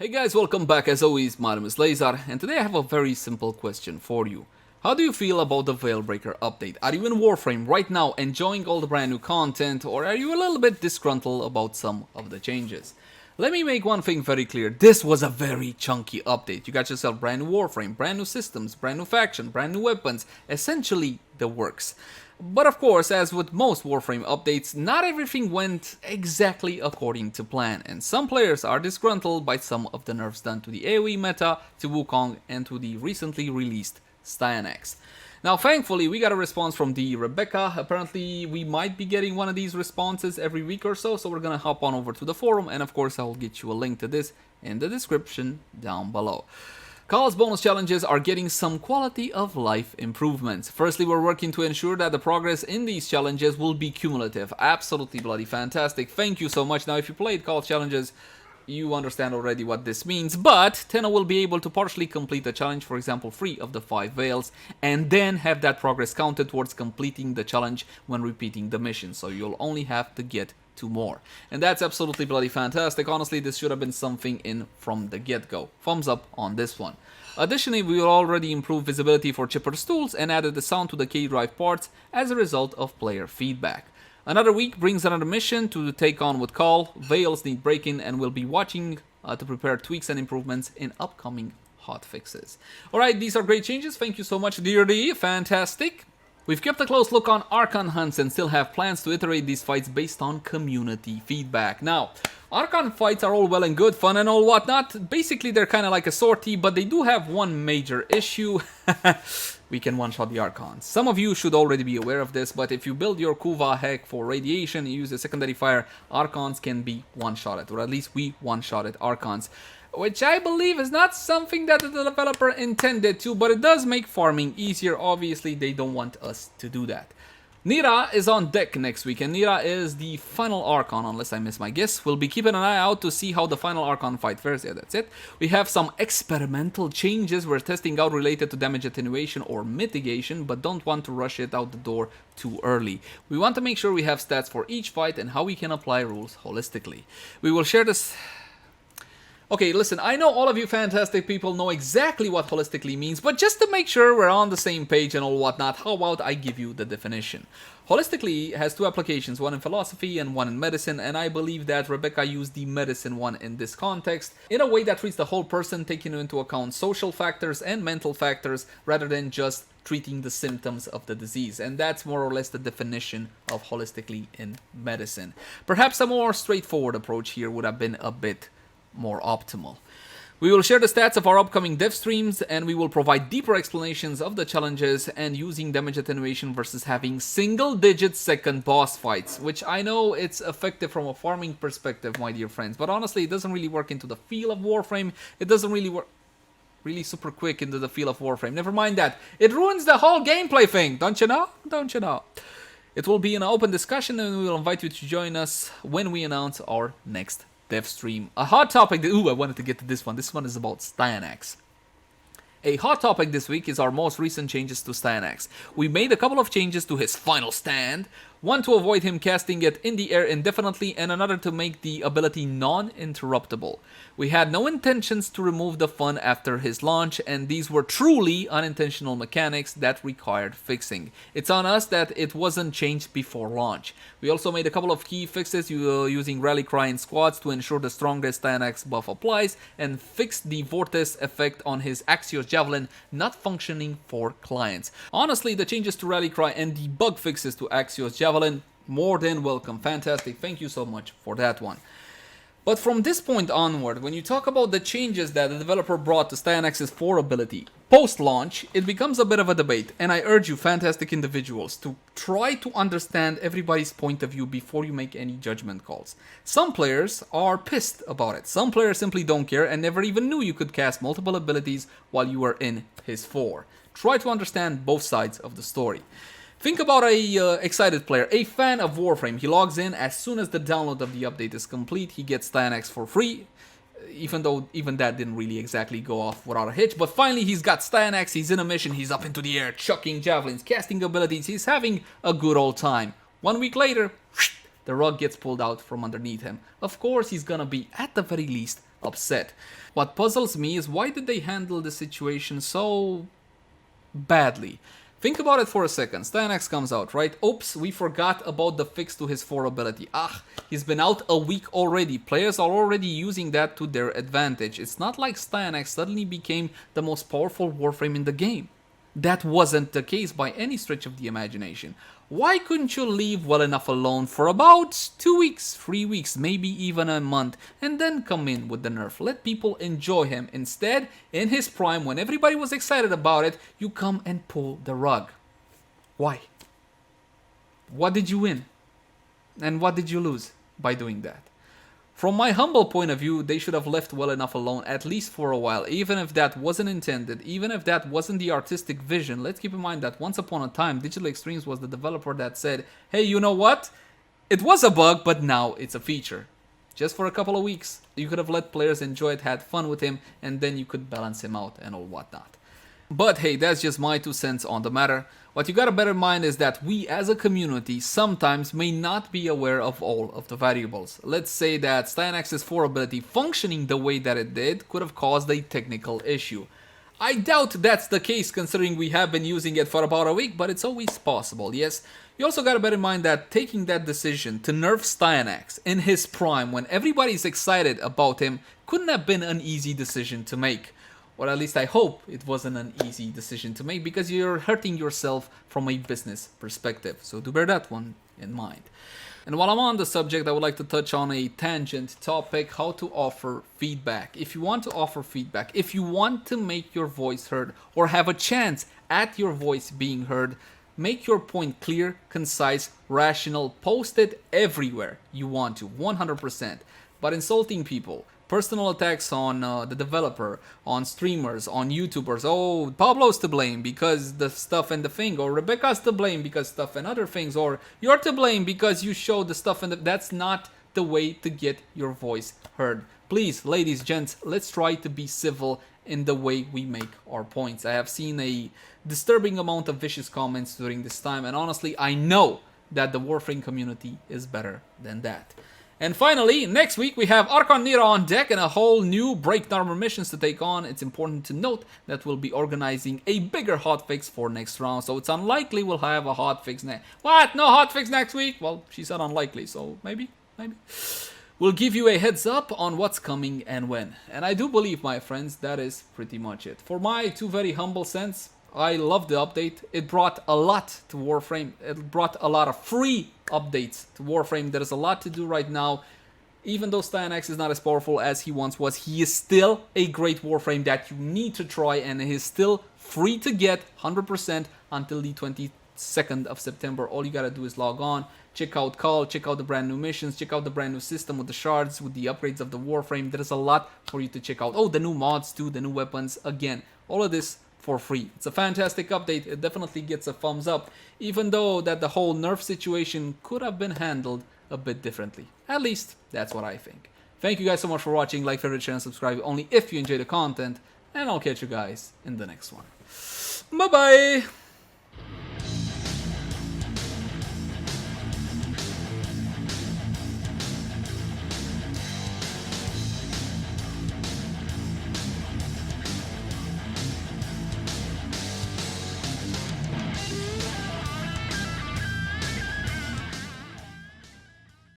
Hey guys, welcome back. As always, my name is Leyzar, and today I have a very simple question for you. How do you feel about the Veilbraker update? Are you in Warframe right now enjoying all the brand new content, or are you a little bit disgruntled about some of the changes? Let me make one thing very clear. This was a very chunky update. You got yourself brand new Warframe, brand new systems, brand new faction, brand new weapons, essentially the works. But of course, as with most Warframe updates, not everything went exactly according to plan, and some players are disgruntled by some of the nerfs done to the AoE meta, to Wukong, and to the recently released Styanax. Now, thankfully, we got a response from the Rebecca. Apparently, we might be getting one of these responses every week or so, so we're gonna hop on over to the forum, and of course, I will get you a link to this in the description down below. Kahl's bonus challenges are getting some quality of life improvements. Firstly, we're working to ensure that the progress in these challenges will be cumulative. Absolutely bloody fantastic. Thank you so much. Now, if you played Kahl Challenges, you understand already what this means, but Tenno will be able to partially complete the challenge, for example, 3 of the 5 veils, and then have that progress counted towards completing the challenge when repeating the mission, so you'll only have to get 2 more. And that's absolutely bloody fantastic. Honestly, this should have been something in from the get-go. Thumbs up on this one. Additionally, we will already improve visibility for chipper stools and added the sound to the K-Drive parts as a result of player feedback. Another week brings another mission to take on with Kahl. Veils need breaking, and we'll be watching to prepare tweaks and improvements in upcoming hotfixes. Alright, these are great changes. Thank you so much, dear D. Fantastic. We've kept a close look on Archon hunts and still have plans to iterate these fights based on community feedback. Now, Archon fights are all well and good, fun and all whatnot. Basically, they're kind of like a sortie, but they do have one major issue. We can one-shot the Archons. Some of you should already be aware of this, but if you build your Kuva hack for radiation and use a secondary fire, Archons can be one-shotted, or at least we one-shotted Archons, which I believe is not something that the developer intended to, but it does make farming easier. Obviously, they don't want us to do that. Nira is on deck next week, and Nira is the final Archon, unless I miss my guess. We'll be keeping an eye out to see how the final Archon fight fares. Yeah, that's it. We have some experimental changes we're testing out related to damage attenuation or mitigation, but don't want to rush it out the door too early. We want to make sure we have stats for each fight and how we can apply rules holistically. We will share this... Okay, listen, I know all of you fantastic people know exactly what holistically means, but just to make sure we're on the same page and all whatnot, how about I give you the definition? Holistically has 2 applications, one in philosophy and one in medicine, and I believe that Rebecca used the medicine one in this context, in a way that treats the whole person, taking into account social factors and mental factors, rather than just treating the symptoms of the disease. And that's more or less the definition of holistically in medicine. Perhaps a more straightforward approach here would have been a bit more optimal. We will share the stats of our upcoming dev streams, and we will provide deeper explanations of the challenges and using damage attenuation versus having single-digit second boss fights, which I know it's effective from a farming perspective, my dear friends, but honestly it doesn't really work into the feel of Warframe. It doesn't really work really super quick into the feel of Warframe. Never mind that. It ruins the whole gameplay thing, don't you know? Don't you know? It will be an open discussion, and we will invite you to join us when we announce our next dev stream. A hot topic, ooh, I wanted to get to this one. This one is about Styanax. A hot topic this week is our most recent changes to Styanax. We made a couple of changes to his final stand. One to avoid him casting it in the air indefinitely, and another to make the ability non-interruptible. We had no intentions to remove the fun after his launch, and these were truly unintentional mechanics that required fixing. It's on us that it wasn't changed before launch. We also made a couple of key fixes using Rally Cry in squads to ensure the strongest Styanax buff applies, and fixed the Vortex effect on his Axios Javelin not functioning for clients. Honestly, the changes to Rally Cry and the bug fixes to Axios Javelin, more than welcome. Fantastic. Thank you so much for that one. But from this point onward, when you talk about the changes that the developer brought to Styanax's 4 ability, post-launch, it becomes a bit of a debate, and I urge you fantastic individuals to try to understand everybody's point of view before you make any judgment calls. Some players are pissed about it. Some players simply don't care and never even knew you could cast multiple abilities while you were in his 4. Try to understand both sides of the story. Think about a excited player, a fan of Warframe. He logs in as soon as the download of the update is complete. He gets Styanax for free, even though even that didn't really exactly go off without a hitch. But finally, he's got Styanax, he's in a mission, he's up into the air, chucking javelins, casting abilities, he's having a good old time. 1 week later, the rug gets pulled out from underneath him. Of course, he's gonna be, at the very least, upset. What puzzles me is why did they handle the situation so badly? Think about it for a second. Styanax comes out, right? Oops, we forgot about the fix to his 4 ability. He's been out a week already. Players are already using that to their advantage. It's not like Styanax suddenly became the most powerful Warframe in the game. That wasn't the case by any stretch of the imagination. Why couldn't you leave well enough alone for about 2 weeks, 3 weeks, maybe even a month, and then come in with the nerf? Let people enjoy him. Instead, in his prime, when everybody was excited about it, you come and pull the rug. Why? What did you win? And what did you lose by doing that? From my humble point of view, they should have left well enough alone, at least for a while, even if that wasn't intended, even if that wasn't the artistic vision. Let's keep in mind that once upon a time, Digital Extremes was the developer that said, hey, you know what? It was a bug, but now it's a feature. Just for a couple of weeks, you could have let players enjoy it, had fun with him, and then you could balance him out and all whatnot. But hey, that's just my 2 cents on the matter. What you gotta bear in mind is that we as a community sometimes may not be aware of all of the variables. Let's say that Styanax's 4 ability functioning the way that it did could have caused a technical issue. I doubt that's the case considering we have been using it for about a week, but it's always possible, yes? You also gotta bear in mind that taking that decision to nerf Styanax in his prime when everybody's excited about him couldn't have been an easy decision to make. Or at least I hope it wasn't an easy decision to make, because you're hurting yourself from a business perspective. So do bear that one in mind. And while I'm on the subject, I would like to touch on a tangent topic: how to offer feedback. If you want to offer feedback, if you want to make your voice heard or have a chance at your voice being heard, make your point clear, concise, rational, post it everywhere you want to, 100%. But insulting people, personal attacks on the developer, on streamers, on YouTubers. Oh, Pablo's to blame because the stuff and the thing, or Rebecca's to blame because stuff and other things, or you're to blame because you showed the stuff and that's not the way to get your voice heard. Please, ladies, gents, let's try to be civil in the way we make our points. I have seen a disturbing amount of vicious comments during this time, and honestly, I know that the Warframe community is better than that. And finally, next week we have Archon Nira on deck and a whole new break armor missions to take on. It's important to note that we'll be organizing a bigger hotfix for next round, so it's unlikely we'll have a hotfix next. What? No hotfix next week? Well, she said unlikely, so maybe. We'll give you a heads up on what's coming and when. And I do believe, my friends, that is pretty much it. For my 2 very humble cents, I love the update. It brought a lot to Warframe. It brought a lot of free updates to Warframe. There's a lot to do right now. Even though Styanax is not as powerful as he once was, he is still a great Warframe that you need to try, and he is still free to get 100% until the 22nd of September. All you gotta do is log on, check out Kahl, check out the brand new missions, check out the brand new system with the shards, with the upgrades of the Warframe. There's a lot for you to check out. Oh, the new mods too, the new weapons. Again, all of this for free. It's a fantastic update. It definitely gets a thumbs up, even though that the whole nerf situation could have been handled a bit differently. At least that's what I think. Thank you guys so much for watching. Like, favorite, share, and subscribe only if you enjoy the content, and I'll catch you guys in the next one. Bye bye.